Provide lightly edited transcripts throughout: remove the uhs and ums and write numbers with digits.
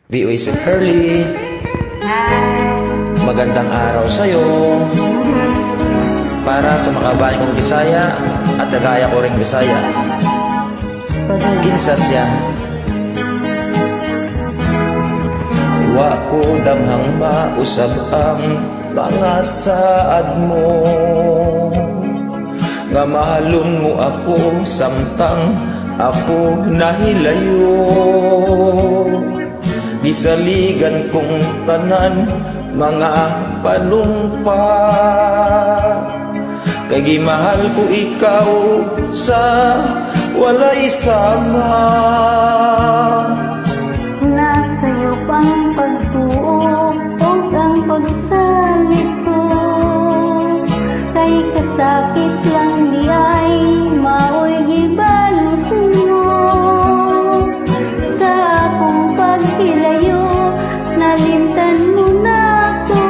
VOA si Hurley. Magandang araw sa'yo. Para sa makabayan kong Bisaya at kagaya ko ring Bisaya. Kinsa siya. Wa ko damhang mausab ang mga saad mo, nga mahalon mo ako samtang ako nahilayo. Gisaligan kong tanan mga panumpa, kay gimahal ko ikaw sa walay sama. Nasa'yo pang pagtuo o ang pagsalit ko, kay kasakit lang di ay maoy gibalos mo. Sa akong paghilayo nalimtan mo na ako,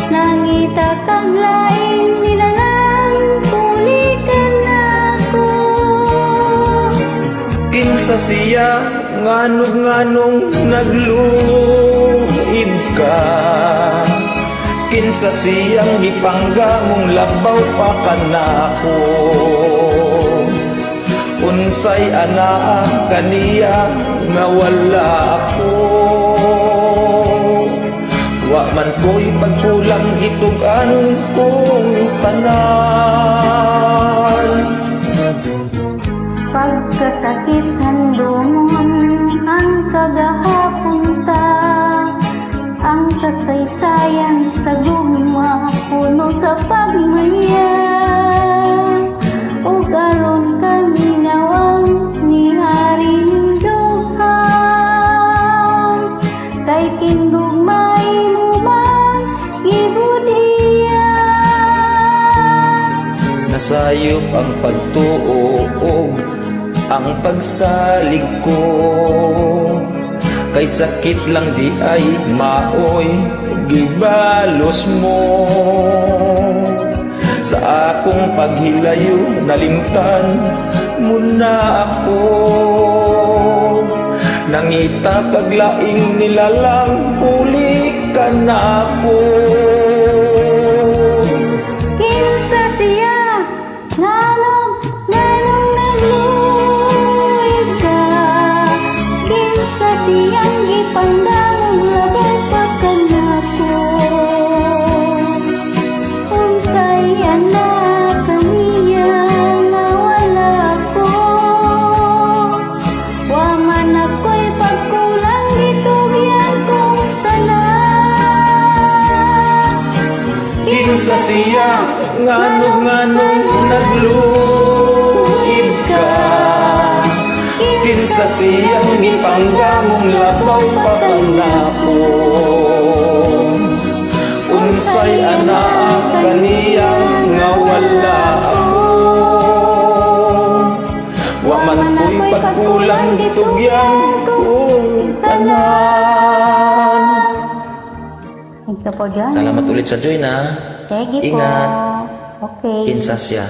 nangita kag laing nilalang tulikan ako. Kinsa siya nganong nagluib ka, kinsa siyang gipanggamong labaw pa kanako. Unsay ana kaniya nga wala ako, wa man ko'y pagkulang gitugan kong tanan. Pagkasakit handumon ang kagahapon ta, ang kasaysayan sa gugma puno sa pagmaya. Ug aron kang ginawang ni Haring Dughang, kay kindugmay mo man gibudiyan. Nasayop ang pagtuog, ang pagsalig ko, kay sakit lang di ay maoy gibalos mo. Sa akong paghilayo nalimtan mo na ako, nangita kag laing nilalang pulikan ako. Kinsa siya nganong nagluib ka, kinsa siyang gipanggamong labaw pa kanako. Unsay anak kaniya nga wala ko, wa man ako'y pagkulang gitugyan kong tanan. Kinsa siya nganong nagluib ka, kinsa siyang gipanggamong labaw pa kanako. Unsay ana kaniya nga wala ako, wa man ko'y pagkulang gitugyan kong tanan. Ikaw po dyan. Salamat ulit sa join ha. Sige po. Ingat. Okay. Kinsa siya.